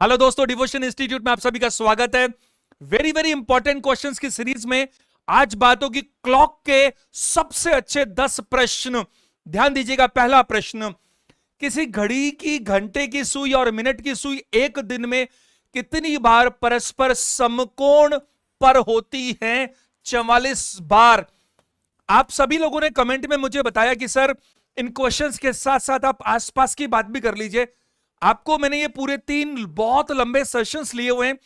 Hello दोस्तों, devotion institute में आप सभी का स्वागत है। वेरी वेरी इंपॉर्टेंट क्वेश्चंस की सीरीज में आज बात होगी क्लॉक के सबसे अच्छे 10 प्रश्न। ध्यान दीजिएगा। पहला प्रश्न, किसी घड़ी की, घंटे की सुई और मिनट की सुई एक दिन में कितनी बार परस्पर समकोण पर होती है? 44 बार। आप सभी लोगों ने कमेंट में मुझे बताया कि सर इन क्वेश्चंस के साथ साथ आप आसपास की बात भी कर लीजिए। आपको मैंने ये पूरे 3 बहुत लंबे सेशंस लिए हुए हैं।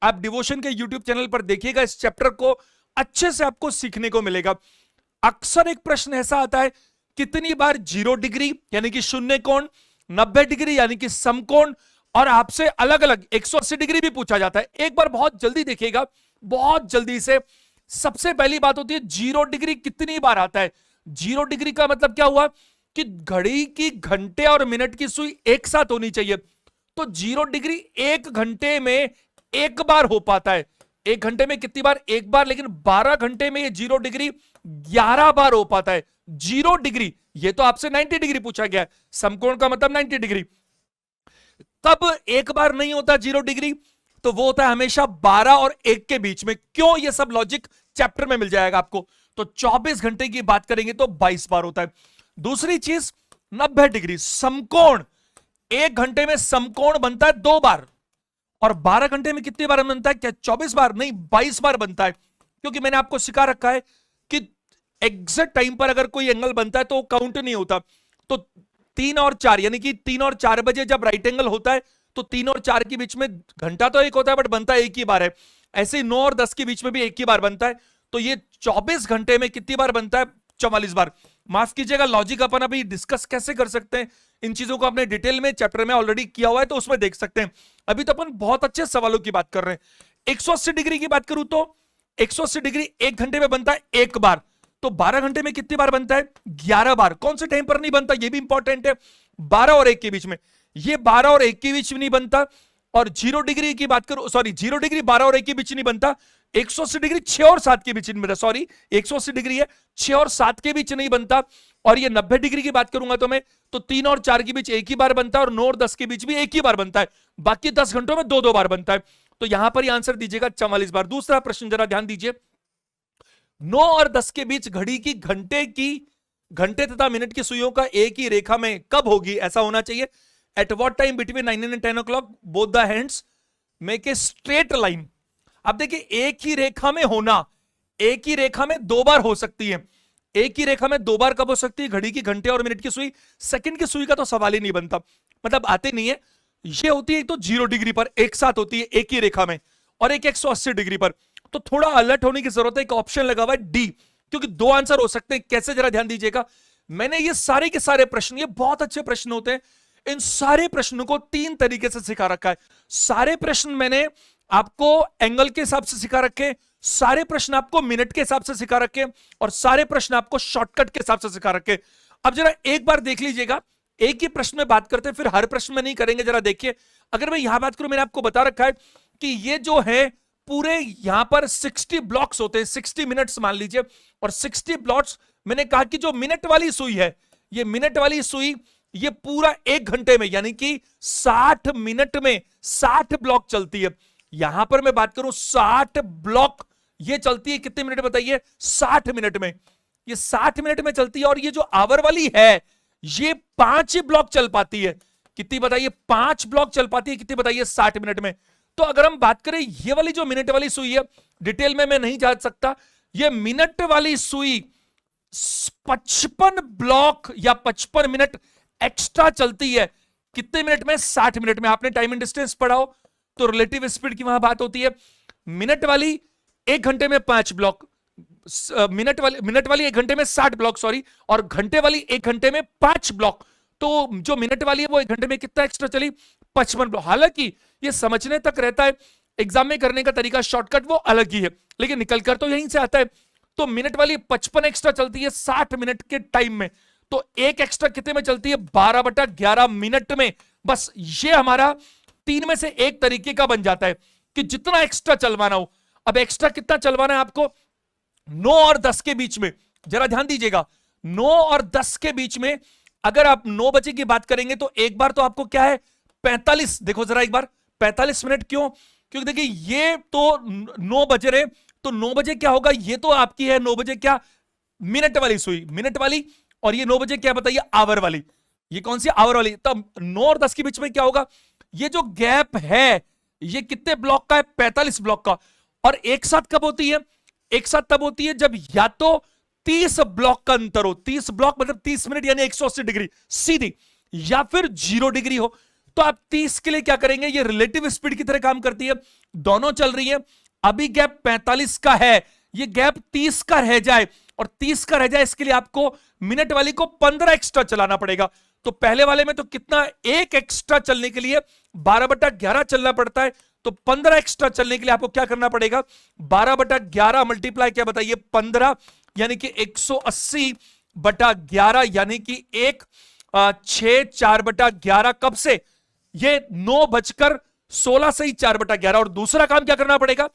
आप डिवोशन के यूट्यूब चैनल पर देखिएगा, इस चैप्टर को अच्छे से आपको सीखने को मिलेगा। अक्सर एक प्रश्न ऐसा आता है, कितनी बार 0 डिग्री यानी कि शून्य कोण, 90 डिग्री यानी कि समकोण, और आपसे अलग अलग 180 डिग्री भी पूछा जाता है। एक बार बहुत जल्दी देखिएगा, बहुत जल्दी से। सबसे पहली बात होती है 0 डिग्री कितनी बार आता है। 0 डिग्री का मतलब क्या हुआ कि घड़ी की, घंटे और मिनट की सुई एक साथ होनी चाहिए। तो 0 डिग्री एक घंटे में एक बार हो पाता है। एक घंटे में कितनी बार? एक बार। लेकिन 12 घंटे में ये 0 डिग्री 11 बार हो पाता है। 0 डिग्री, ये तो आपसे 90 डिग्री पूछा गया है, समकोण का मतलब 90 डिग्री। कब एक बार नहीं होता 0 डिग्री? तो वो होता है हमेशा 12 और 1 के बीच में। क्यों? ये सब लॉजिक चैप्टर में मिल जाएगा आपको। तो 24 घंटे की बात करेंगे तो 22 बार होता है। दूसरी चीज, 90 डिग्री समकोण। एक घंटे में समकोण बनता है 2 बार, और 12 घंटे में कितनी बार बनता है? क्या 24 बार? नहीं, 22 बार बनता है। क्योंकि मैंने आपको सिखा रखा है कि एग्जैक्ट टाइम पर अगर कोई एंगल बनता है तो काउंट नहीं होता। तो 3 और 4 यानी कि 3 और 4 बजे जब राइट एंगल होता है तो 3 और 4 के बीच में घंटा तो एक होता है, बट बनता एक ही बार है। ऐसे ही 9 और 10 के बीच में भी एक ही बार बनता है। तो ये 24 घंटे में कितनी बार बनता है? 44 बार। माफ कीजिएगा, लॉजिक अपन अभी डिस्कस कैसे कर सकते हैं, इन चीजों को अपने डिटेल में चैप्टर में ऑलरेडी किया हुआ है, तो उसमें देख सकते हैं। अभी तो अपन बहुत अच्छे सवालों की बात कर रहे हैं। 180 डिग्री की बात करूं तो 180 डिग्री एक घंटे में बनता है एक बार। तो 12 घंटे में कितनी बार बनता है? 11 बार। कौन से टाइम पर नहीं बनता, ये भी इंपॉर्टेंट है। 12 और 1 के बीच में, ये 12 और 1 के बीच में नहीं बनता। और 0 डिग्री की बात करूं, सॉरी 0 डिग्री 12 और 1 के बीच नहीं बनता। 180 डिग्री 6 और 7 के बीच नहीं बनता। सॉरी, 180 डिग्री है, 6 और 7 के बीच नहीं बनता। और ये 90 डिग्री की बात करूंगा तो मैं, तो 3 और 4 के बीच एक ही बार बनता है, और 9 और 10 के बीच भी एक ही बार बनता है। बाकी 10 घंटों में 2-2 बार बनता है। तो यहां पर आंसर दीजिएगा 44 बार। दूसरा प्रश्न जरा ध्यान दीजिए। 9 और 10 के बीच घड़ी की, घंटे तथा मिनट की सुइयों का एक ही रेखा में कब होगी? ऐसा होना चाहिए। At what time between 9 and 10 o'clock both the hands make a straight line. अब देखिए, एक ही रेखा में होना, एक ही रेखा में 2 बार हो सकती है। एक ही रेखा में 2 बार कब हो सकती है? घड़ी की, घंटे और मिनट की सुई। सेकंड की सुई का तो सवाल ही नहीं बनता, मतलब आते नहीं है। ये होती है तो 0 डिग्री पर एक साथ होती है एक ही रेखा में, और एक 180 डिग्री पर। तो थोड़ा अलर्ट होने की जरूरत है। एक ऑप्शन लगा हुआ है डी, क्योंकि 2 आंसर हो सकते हैं। कैसे? जरा ध्यान दीजिएगा। मैंने ये सारे के सारे प्रश्न, ये बहुत अच्छे प्रश्न होते हैं, इन सारे प्रश्नों को 3 तरीके से सिखा रखा है। सारे प्रश्न मैंने आपको एंगल के हिसाब से सिखा रखे, सारे प्रश्न आपको मिनट के हिसाब से सिखा रखे, और सारे प्रश्न आपको शॉर्टकट के हिसाब से सिखा रखे। अब जरा एक बार देख लीजिएगा, एक ही प्रश्न में बात करते हैं, फिर हर प्रश्न में नहीं करेंगे। जरा देखिए, अगर मैं यहां बात करूं, मैंने आपको बता रखा है कि ये जो है पूरे यहां पर 60 ब्लॉक्स होते हैं, 60 मिनट्स मान लीजिए। और 60 ब्लॉक्स, मैंने कहा कि जो मिनट वाली सुई है, ये मिनट वाली सुई, ये पूरा एक घंटे में यानी कि 60 मिनट में 60 ब्लॉक चलती है। यहां पर मैं बात करूं 60 ब्लॉक, ये चलती है कितने मिनट बताइए? 60 मिनट में। ये 60 मिनट में चलती है। और ये जो आवर वाली है, ये 5 ब्लॉक चल पाती है। कितनी बताइए? 5 ब्लॉक चल पाती है। कितनी बताइए? 60 मिनट में। तो अगर हम बात करें ये वाली जो मिनट वाली सुई है, डिटेल में मैं नहीं जा सकता। ये मिनट वाली सुई 55 ब्लॉक या 55 मिनट एक्स्ट्रा चलती है। कितने मिनट में? 60 मिनट में। आपने टाइम एंड डिस्टेंस पढ़ा हो तो रिलेटिव स्पीड की वहां बात होती है। मिनट वाली एक घंटे में 5 ब्लॉक, मिनट वाली एक घंटे में 60 ब्लॉक, सॉरी, और घंटे वाली एक घंटे में 5 ब्लॉक। तो जो मिनट वाली है वो एक घंटे में कितना एक्स्ट्रा चली? 55 ब्लॉक। हालांकि ये समझने तक रहता है, एग्जाम में करने का तरीका शॉर्टकट वो अलग ही है, लेकिन निकल कर तो यहीं से आता है। तो मिनट वाली 55 एक्स्ट्रा चलती है 60 मिनट के टाइम में। तो एक एक्स्ट्रा कितने में चलती है? 12/11 मिनट में। बस ये हमारा 3 में से एक तरीके का बन जाता है कि जितना एक्स्ट्रा चलवाना हो। अब एक्स्ट्रा कितना चलवाना है आपको? 9 और 10 के बीच में। जरा ध्यान दीजिएगा, 9 और 10 के बीच में अगर आप 9 बजे की बात करेंगे तो एक बार तो आपको क्या है? 45। देखो जरा एक बार, 45 मिनट क्यों? क्योंकि देखिए ये तो 9 बजे रहे, तो 9 बजे क्या होगा, ये तो आपकी है 9 बजे क्या, मिनट वाली सुई, मिनट वाली, और ये 9 बजे क्या बताइए, आवर वाली। ये कौन सी, आवर वाली। तब 9 और 10 के बीच में क्या होगा, ये जो गैप है ये कितने ब्लॉक का है, 45 ब्लॉक का। और एक साथ कब होती है, एक साथ तब होती है जब या तो 30 ब्लॉक का अंतर हो, 30 ब्लॉक मतलब 30 मिनट यानी 180 डिग्री सीधी, या फिर 0 डिग्री हो। तो आप 30 के लिए क्या करेंगे, ये रिलेटिव स्पीड की तरह काम करती है, दोनों चल रही है। अभी गैप 45 का है, ये गैप 30 का रह जाए, और 30 का रह जाए इसके लिए आपको मिनट वाली को 15 एक्स्ट्रा चलाना पड़ेगा। तो पहले वाले में तो कितना, एक एक्स्ट्रा चलने के लिए 12/11 चलना पड़ता है, तो 15 एक्स्ट्रा चलने के लिए आपको क्या करना पड़ेगा, 12/11 मल्टीप्लाई क्या बताइए 15, यानी कि 180/11, यानी कि 4/11 कब से, ये 9:16 से ही 4/11। और दूसरा काम क्या करना पड़ेगा,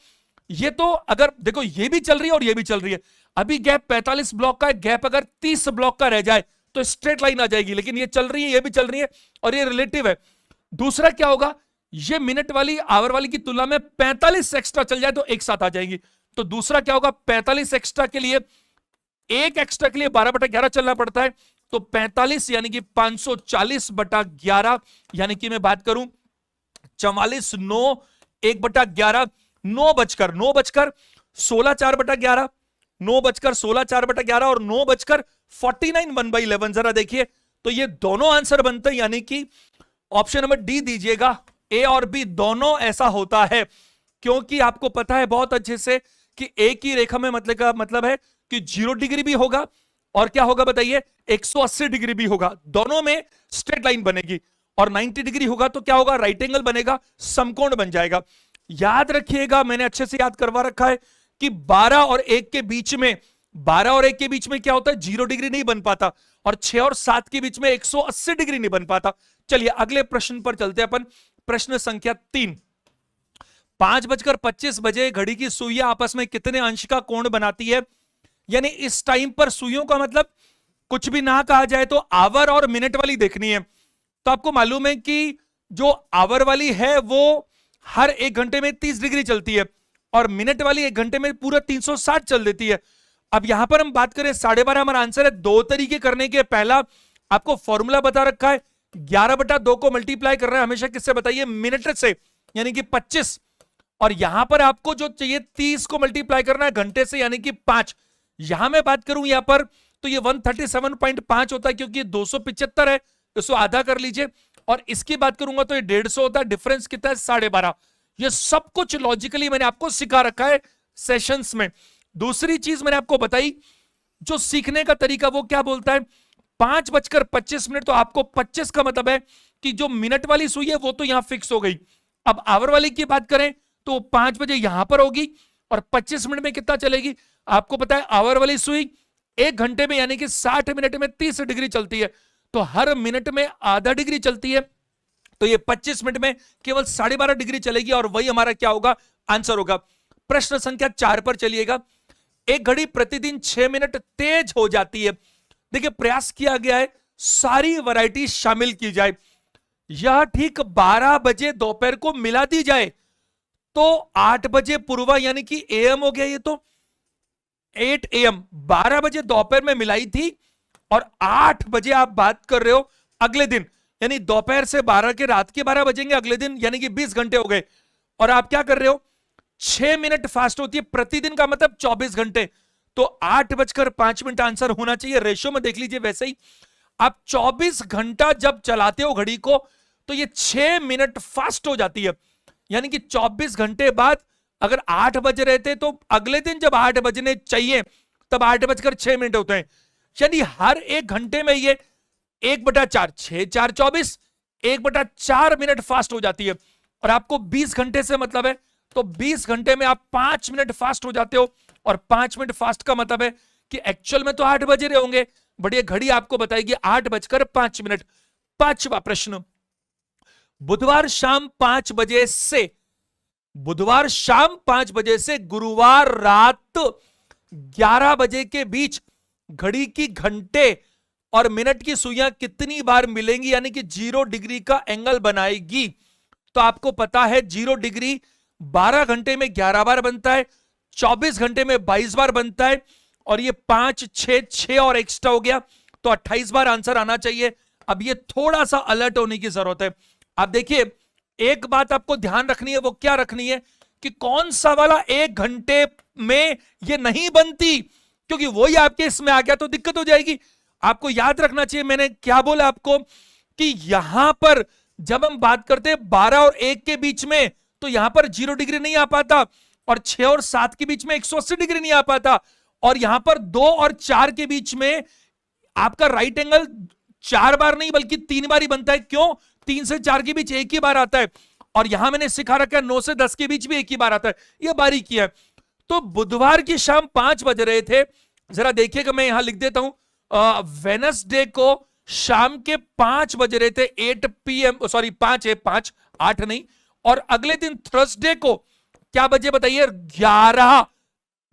ये तो अगर देखो ये भी चल रही है और ये भी चल रही है, अभी गैप 45 ब्लॉक का है, गैप अगर 30 ब्लॉक का रह जाए तो स्ट्रेट लाइन आ जाएगी, लेकिन ये चल रही है, ये भी चल रही है, और ये रिलेटिव है। दूसरा क्या होगा, ये मिनट वाली आवर वाली की तुलना में 45 एक्स्ट्रा चल जाए तो एक साथ आ जाएगी। तो दूसरा क्या होगा, 45 एक्स्ट्रा के लिए, एक एक्स्ट्रा के लिए 12/11 चलना पड़ता है, तो 45 यानी कि 540/11, यानी कि मैं बात करूं 44 9 1/11, 9:16 4/11, 9:16 4/11 और 9:49 1/11। जरा देखिए तो ये दोनों आंसर बनते हैं, यानी कि ऑप्शन नंबर डी दीजिएगा, ए और बी दोनों ऐसा होता है। क्योंकि आपको पता है बहुत अच्छे से कि एक ही रेखा में मतलब है कि 0 डिग्री भी होगा और क्या होगा बताइए 180 डिग्री भी होगा, दोनों में स्ट्रेट लाइन बनेगी। और 90 डिग्री होगा तो क्या होगा, राइट एंगल बनेगा, समकोण बन जाएगा। याद रखिएगा, मैंने अच्छे से याद करवा रखा है कि 12 और 1 के बीच में, 12 और 1 के बीच में क्या होता है, 0 डिग्री नहीं बन पाता, और 6 और 7 के बीच में 180 डिग्री नहीं बन पाता। चलिए अगले प्रश्न पर चलते हैं अपन, प्रश्न संख्या 3। 5:25 बजे घड़ी की सुइयां आपस में कितने अंश का कोण बनाती है, यानी इस टाइम पर सुइयों का मतलब कुछ भी ना कहा जाए तो आवर और मिनट वाली देखनी है। तो आपको मालूम है कि जो आवर वाली है वो हर 1 घंटे में 30 डिग्री चलती है, और मिनट वाली 1 घंटे में पूरा 360 चल देती है। अब यहां पर हम बात करें 12:30, हमारा आंसर है। दो तरीके करने के, पहला आपको फॉर्मूला बता रखा है, 11/2 को मल्टीप्लाई कर रहे हैं हमेशा किससे बताइए, मिनट से, यानी कि 25, और यहां पर आपको जो चाहिए 30 को मल्टीप्लाई करना है घंटे से, यानी कि 5। यहां मैं बात करूं यहां पर तो ये 137.5 होता है, क्योंकि 275 है, इसको आधा कर लीजिए, और इसकी बात करूंगा तो ये 150 होता है, डिफरेंस कितना है 12.5। ये सब कुछ लॉजिकली मैंने आपको सिखा रखा है सेशंस में। दूसरी चीज मैंने आपको बताई, जो सीखने का तरीका वो क्या बोलता है, 5:25, तो आपको 25 का मतलब है कि जो मिनट वाली सुई है वो तो यहां फिक्स हो गई। अब आवर वाली की बात करें तो 5 बजे यहां पर होगी, और 25 मिनट में कितना चलेगी, आपको पता है आवर वाली सुई 1 घंटे में यानी कि 60 मिनट में 30 डिग्री चलती है, तो हर मिनट में आधा डिग्री चलती है, तो ये 25 मिनट में केवल 12.5 डिग्री चलेगी, और वही हमारा क्या होगा, आंसर होगा। प्रश्न संख्या 4 पर चलिएगा। एक घड़ी प्रतिदिन 6 मिनट तेज हो जाती है। देखिए प्रयास किया गया है सारी वैरायटी शामिल की जाए, यह ठीक 12 बजे दोपहर को मिला दी जाए तो 8 बजे पूर्वा यानी कि एएम हो गया, ये तो 8 AM 12 बजे दोपहर में मिलाई थी, और 8 बजे आप बात कर रहे हो अगले दिन, यानी दोपहर से 12 के रात के 12 बजेंगे अगले दिन, यानी कि 20 घंटे हो गए। और आप क्या कर रहे हो, 6 मिनट फास्ट होती है प्रतिदिन का मतलब 24 घंटे, तो 8:05 आंसर होना चाहिए। रेशियो में देख लीजिए, वैसे ही आप 24 घंटा जब चलाते हो घड़ी को तो ये 6 मिनट फास्ट हो जाती है, यानी कि 24 घंटे बाद अगर 8 बज रहे थे तो अगले दिन जब 8 बजने चाहिए तब 8:06 होते हैं, यानी हर 1 घंटे में ये 1/4, 6 4 24, 1/4 मिनट फास्ट हो जाती है। और आपको 20 घंटे से मतलब है, तो 20 घंटे में आप 5 मिनट फास्ट हो जाते हो, और 5 मिनट फास्ट का मतलब है कि एक्चुअल में तो 8 बज रहे होंगे, बट ये घड़ी आपको बताएगी 8:05। पांचवा प्रश्न, बुधवार शाम 5 बजे से, बुधवार शाम 5 बजे से गुरुवार रात 11 बजे के बीच घड़ी की घंटे और मिनट की सुइयां कितनी बार मिलेंगी, यानी कि 0 डिग्री का एंगल बनाएगी। तो आपको पता है 0 डिग्री 12 घंटे में 11 बार बनता है, 24 घंटे में 22 बार बनता है, और ये 5 6 और एक्स्ट्रा हो गया, तो 28 बार आंसर आना चाहिए। अब ये थोड़ा सा अलर्ट होने की जरूरत है। आप देखिए, एक बात आपको ध्यान रखनी है, वो क्या रखनी है कि कौन सा वाला 1 घंटे में ये नहीं बनती, क्योंकि वो ही आपके इसमें आ गया तो दिक्कत हो जाएगी। आपको याद रखना चाहिए, मैंने क्या बोला आपको कि यहां पर जब हम बात करते हैं 12 और 1 के बीच में, तो यहां पर 0 डिग्री नहीं आ पाता, और 6 और 7 के बीच में 180 डिग्री नहीं आ पाता, और यहां पर 2 और 4 के बीच में आपका राइट एंगल 4 बार नहीं बल्कि 3 बार ही बनता है। क्यों? 3 से 4 के बीच एक ही बार आता है, और यहां मैंने सिखा रखा है 9 से 10 के बीच भी एक ही बार आता है। यह बारीकी है। तो बुधवार की शाम 5 बज रहे थे, जरा देखिएगा, मैं यहां लिख देता हूं, वेनसडे को शाम के 5 बज रहे थे, 8 PM, सॉरी 5 8 नहीं, और अगले दिन थर्सडे को क्या बजे बताइए? 11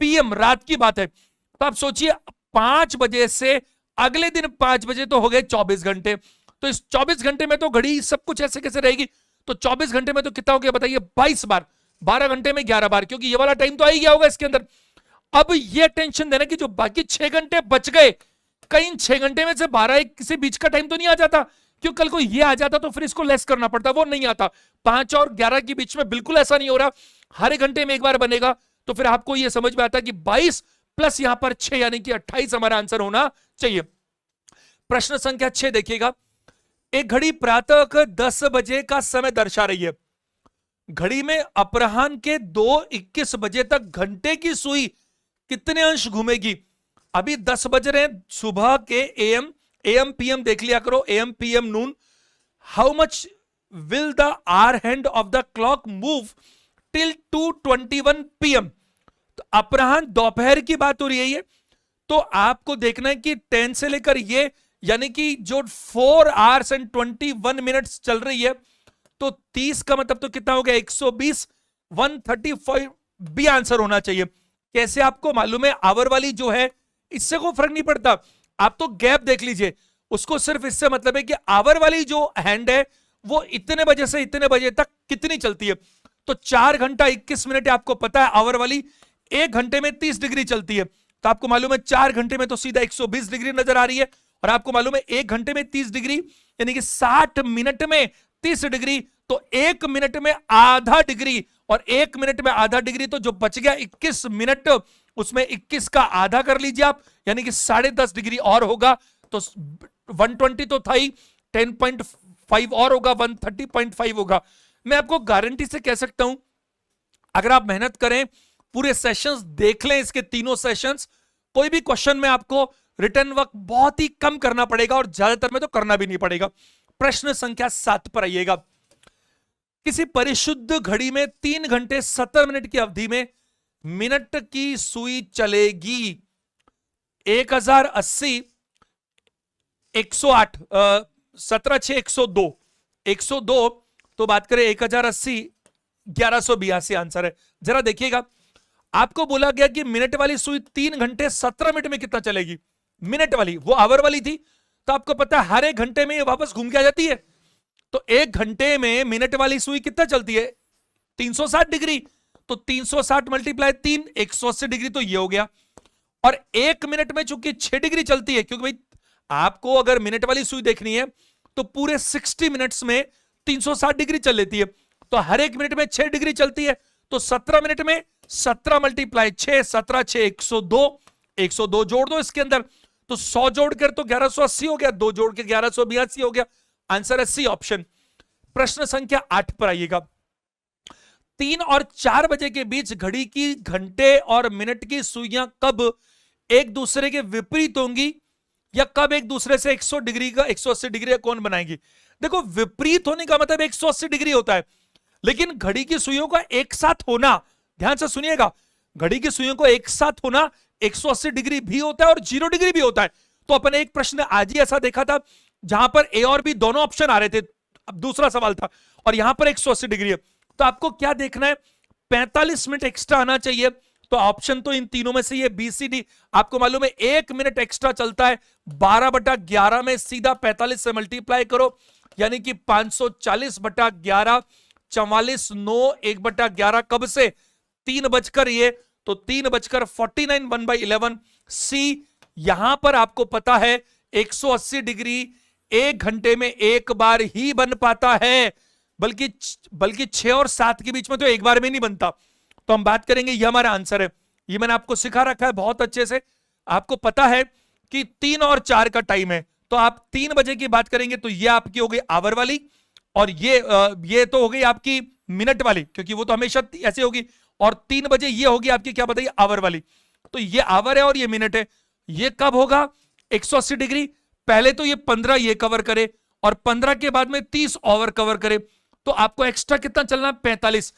PM, रात की बात है। तो आप सोचिए 5 बजे से अगले दिन 5 बजे तो हो गए 24 घंटे। तो इस 24 घंटे में तो घड़ी सब कुछ ऐसे कैसे रहेगी? तो 24 घंटे में तो कितना हो गया बताइए? 22 बार। 12 घंटे में 11 बार, क्योंकि ये वाला टाइम तो आ ही गया होगा इसके अंदर। अब ये टेंशन देना कि जो बाकी 6 घंटे बच गए, कहीं 6 घंटे में से 12-1 से बीच का टाइम तो नहीं आ जाता, क्यों कल को ये आ जाता तो फिर इसको लेस करना पड़ता, वो नहीं आता। 5 और 11 के बीच में बिल्कुल ऐसा नहीं हो रहा, हर एक घंटे में एक बार बनेगा। तो फिर आपको ये समझ में आता कि 22 प्लस यहां पर 6 यानी कि 28 हमारा आंसर होना चाहिए। प्रश्न संख्या 6 देखिएगा। एक घड़ी प्रातः 10 बजे का समय दर्शा रही है। घड़ी में अपराह्न के 2:21 बजे तक घंटे की सुई कितने अंश घूमेगी? अभी 10 बज रहे हैं सुबह के, AM PM देख लिया करो, AM PM noon. How much will the hour hand of the clock move till 2:21 PM? तो अपराह्न दोपहर की बात हो रही है। तो आपको देखना है कि 10 से लेकर ये यानी कि जो 4 hours and 21 minutes चल रही है, तो 30 का मतलब तो कितना हो गया? 120, 135 भी आंसर होना चाहिए। कैसे आपको मालूम है? आवर वाली जो है इससे कोई फर्क नहीं पड़ता, आप तो गैप देख लीजिए, उसको सिर्फ इससे मतलब है कि आवर वाली जो हैंड है वो इतने बजे से इतने बजे तक कितनी चलती है। तो 4 घंटा 21 मिनट है, आपको पता है आवर वाली 1 घंटे में 30 डिग्री चलती है, तो आपको मालूम है 4 घंटे में तो सीधा 120 डिग्री नजर आ रही है, और आपको मालूम है 1 घंटे में 30 डिग्री यानी कि 60 मिनट में 30 डिग्री, तो 1 मिनट में आधा डिग्री, और 1 मिनट में आधा डिग्री, तो जो बच गया 21 मिनट, उसमें 21 का आधा कर लीजिए आप, यानी कि 10.5 डिग्री और होगा, तो 120 तो था ही, 10.5 और होगा, 130.5 होगा। मैं आपको गारंटी से कह सकता हूं, अगर आप मेहनत करें, पूरे सेशंस देख लें, इसके तीनों सेशंस, कोई भी क्वेश्चन में आपको रिटर्न वर्क बहुत ही कम करना पड़ेगा, और ज्यादातर में तो करना भी नहीं पड़ेगा। प्रश्न संख्या 7 पर आइएगा। किसी परिशुद्ध घड़ी में 3 घंटे 17 मिनट की अवधि में मिनट की सुई चलेगी 1080, 108, 17 6 102, 102, तो बात करें 1080, 1182 आंसर है। जरा देखिएगा, आपको बोला गया कि मिनट वाली सुई 3 घंटे 17 मिनट में कितना चलेगी। मिनट वाली, वो आवर वाली थी, तो आपको पता है हर 1 घंटे में ये वापस घूम के आ जाती है, तो 1 घंटे में मिनट वाली सुई कितना चलती है? 360 डिग्री, तो 360 मल्टीप्लाई 3, 180 डिग्री, तो ये हो गया। और 1 मिनट में चूंकि 6 डिग्री चलती है, क्योंकि भाई आपको अगर मिनट वाली सुई देखनी है तो पूरे 60 मिनट्स में 360 डिग्री चल लेती है, तो हर 1 मिनट में 6 डिग्री चलती है, तो 17 मिनट में 17 मल्टीप्लाई 6, 17 6 102, 102 जोड़ दो इसके अंदर, तो 100 जोड़कर तो 1180 हो गया, 2 जोड़ के 1182 हो गया। आंसर है सी ऑप्शन। प्रश्न संख्या 8 पर आइएगा। 3 और 4 बजे के बीच घड़ी की घंटे और मिनट की सुइयां कब एक दूसरे के विपरीत होंगी, या कब एक दूसरे से 180 डिग्री का कोण बनाएंगी? देखो, विपरीत होने का मतलब 180 डिग्री होता है, लेकिन घड़ी की सुइयों का एक साथ होना, ध्यान से सुनिएगा, घड़ी की सुइयों को एक साथ होना 180 डिग्री भी होता है और 0 डिग्री भी होता है। तो अपन एक प्रश्न आज ही ऐसा देखा था जहां पर ए और बी दोनों ऑप्शन आ रहे थे, अब दूसरा सवाल था, और यहां पर 180 डिग्री है, तो आपको क्या देखना है? 45 मिनट एक्स्ट्रा आना चाहिए। तो ऑप्शन तो इन तीनों में से ये BCD, आपको मालूम है 1 मिनट एक्स्ट्रा चलता है, 12/11 में सीधा 45 से मल्टीप्लाई करो, यानी कि 540/11, 44, 9, 1/11 कब से 3 बजकर ये, तो 3:49 1/11। सी, यहां पर आपको पता है 180 डिग्री 1 घंटे में एक बार ही बन पाता है, बल्कि 6 और 7 के बीच में तो एक बार में नहीं बनता। तो हम बात करेंगे, ये हमारा आंसर है। ये मैंने आपको सिखा रखा है बहुत अच्छे से। आपको पता है कि 3 और 4 का टाइम है, तो आप 3 बजे की बात करेंगे तो ये आपकी हो गई आवर वाली, और ये तो हो गई आपकी मिनट वाली, क्योंकि वो तो हमेशा ऐसे होगी। और 3 बजे ये होगी आपकी क्या बताइए, आवर वाली। तो ये आवर है और ये मिनट है। ये कब होगा 180 डिग्री, पहले तो ये 15 ये कवर करे, और 15 के बाद में 30 ओवर कवर करे। तो आपको एक्स्ट्रा कितना चलना, 45।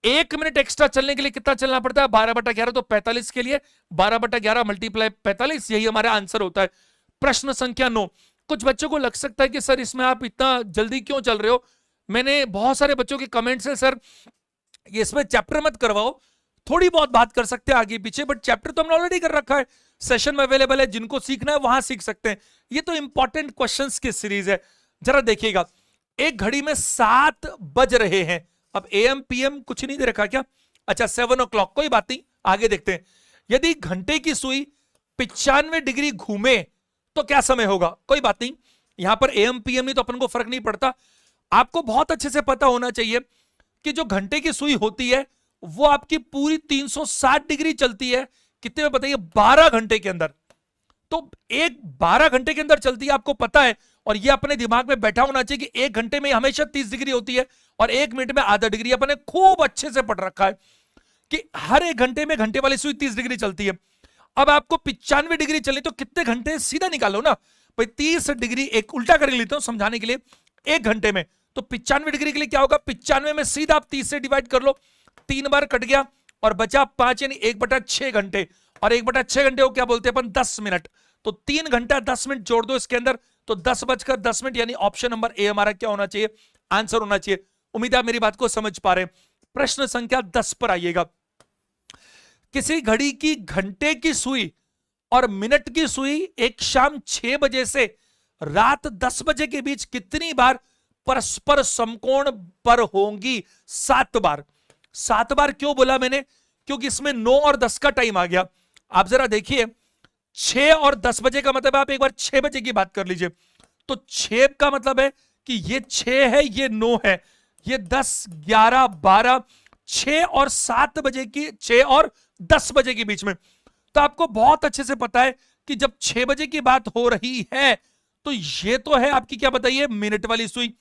1 मिनट एक्स्ट्रा चलने के लिए कितना चलना पड़ता है, 12/11। तो 45 के लिए 12/11 मल्टीप्लाई 45, यही हमारा आंसर होता है। प्रश्न संख्या 9। कुछ बच्चों को लग सकता है कि सर इसमें आप इतना जल्दी क्यों चल रहे हो। मैंने बहुत सारे बच्चों के कमेंट्स है, सर ये इसमें चैप्टर मत करवाओ, थोड़ी बहुत बात कर सकते हैं आगे पीछे, बट चैप्टर तो हमने ऑलरेडी कर रखा है, सेशन में अवेलेबल है, जिनको सीखना है वहां सीख सकते हैं। ये तो इंपॉर्टेंट क्वेश्चंस की सीरीज है। जरा देखिएगा, एक घड़ी में 7 बज रहे हैं। अब AM PM कुछ नहीं दे रखा क्या, अच्छा 7 o'clock, कोई बात नहीं, आगे देखते हैं। यदि घंटे की सुई 95 डिग्री घूमे तो क्या समय होगा, कोई बात नहीं, यहां पर AM PM नहीं तो अपन को फर्क नहीं पड़ता। आपको बहुत अच्छे से पता होना चाहिए कि जो घंटे की सुई होती है वो आपकी पूरी 360 डिग्री चलती है, कितने में बताइए, 12 घंटे के अंदर। तो एक 12 घंटे के अंदर चलती है, आपको पता है, और ये अपने दिमाग में बैठा होना चाहिए कि 1 घंटे में हमेशा 30 डिग्री होती है और 1 मिनट में आधा डिग्री। अपने खूब अच्छे से पढ़ रखा है कि हर 1 घंटे में घंटे वाली सुई 30 डिग्री चलती है। अब आपको 95 डिग्री चली तो कितने घंटे, सीधा निकालो ना भाई, 30 डिग्री, एक उल्टा कर लेता हूं समझाने के लिए, 1 घंटे में तो 95 डिग्री के लिए क्या होगा, 95 में सीधा आप 30 से डिवाइड कर लो, 3 बार कट गया और बचा 5, यानी 1/6 घंटे, और 1/6 घंटे को क्या बोलते हैं अपन, 10 मिनट। तो 3 घंटा 10 मिनट जोड़ दो इसके अंदर, तो 10:10 यानी ऑप्शन नंबर ए हमारा क्या होना चाहिए, आंसर होना चाहिए। उम्मीद है आप मेरी बात को समझ पा रहे हैं। प्रश्न संख्या 10 पर आइएगा। किसी घड़ी की घंटे की सुई और मिनट की सुई एक शाम 6 बजे से रात 10 बजे के बीच कितनी बार परस्पर समकोण पर होंगी, 7 बार। 7 बार क्यों बोला मैंने, क्योंकि इसमें 9 और 10 का टाइम आ गया। आप जरा देखिए, 6 और 10 बजे का मतलब आप एक बार 6 बजे की बात कर लीजिए, तो 6 का मतलब है कि ये 6 है, ये 9 है, ये 10, 11, 12, 6 और 7 बजे की, 6 और 10 बजे के बीच में। तो आपको बहुत अच्छे से पता है कि जब 6 बजे की बात हो रही है तो ये तो है आपकी क्या बताइए, मिनट वाली सुई,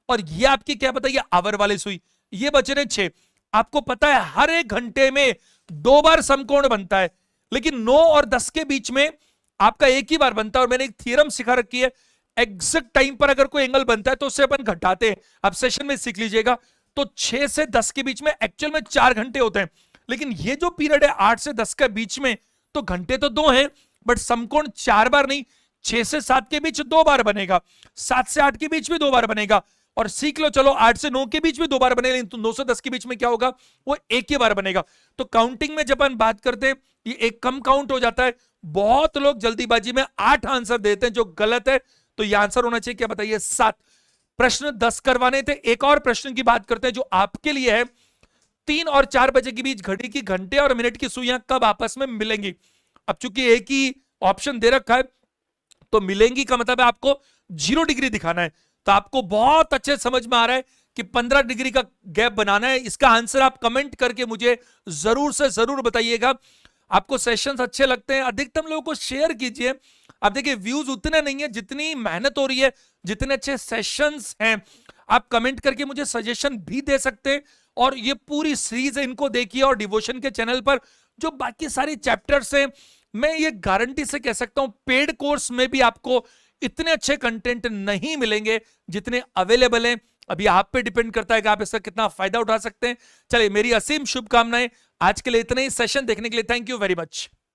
और ये आपकी क्या बताइए, आवर वाली सुई। ये बचे रहे 6। आपको पता है हर 1 घंटे में 2 बार समकोण बनता है, लेकिन 9 और 10 के बीच में आपका एक ही बार बनता है। और मैंने एक थ्योरम सिखा रखी है, एग्जैक्ट टाइम पर अगर कोई एंगल बनता है तो उससे अपन घटाते हैं, आप सेशन में सीख लीजिएगा। तो 6 से 10 के बीच में एक्चुअल में 4 घंटे होते हैं, लेकिन ये जो पीरियड है 8 से 10 के बीच में, तो घंटे तो 2 हैं बट समकोण 4 बार नहीं, 6 से 7 के बीच 2 बार बनेगा, 7 से 8 के बीच भी 2 बार बनेगा, और सीख लो चलो 8 से 9 के बीच भी 2 बार बनेगा, लेकिन तो 9 से 10 के बीच में क्या होगा, वो एक ही बार बनेगा। तो काउंटिंग में जब हम बात करते हैं ये एक कम काउंट हो जाता है। बहुत लोग जल्दीबाजी में 8 आंसर देते हैं, जो गलत है। तो ये आंसर होना चाहिए क्या बताइए, 7। प्रश्न 10 करवाने थे। एक और प्रश्न की बात करते हैं जो आपके लिए है, 3 और 4 बजे के बीच घड़ी की घंटे और मिनट की सुइयां कब आपस में मिलेंगी। अब चूंकि एक ही ऑप्शन दे रखा है तो मिलेंगी का मतलब है आपको 0 डिग्री दिखाना है। तो आपको बहुत अच्छे समझ में आ रहा है कि 15 डिग्री का गैप बनाना है। इसका आंसर आप कमेंट करके मुझे जरूर से जरूर बताइएगा। आपको सेशंस अच्छे लगते हैं, अधिकतम लोगों को शेयर कीजिए। आप देखिए व्यूज उतने नहीं है जितनी मेहनत हो रही है, जितने अच्छे सेशंस हैं। आप कमेंट करके मुझे सजेशन भी दे सकते हैं, और ये पूरी सीरीज है इनको देखिए। और डिवोशन के चैनल पर जो बाकी सारी चैप्टर्स हैं, मैं ये गारंटी से कह सकता हूं पेड कोर्स में भी आपको इतने अच्छे कंटेंट नहीं मिलेंगे जितने अवेलेबल हैं। अभी आप पे डिपेंड करता है कि आप इसका कितना फायदा उठा सकते हैं। चलिए, मेरी असीम शुभकामनाएं। आज के लिए इतने ही। सेशन देखने के लिए थैंक यू वेरी मच।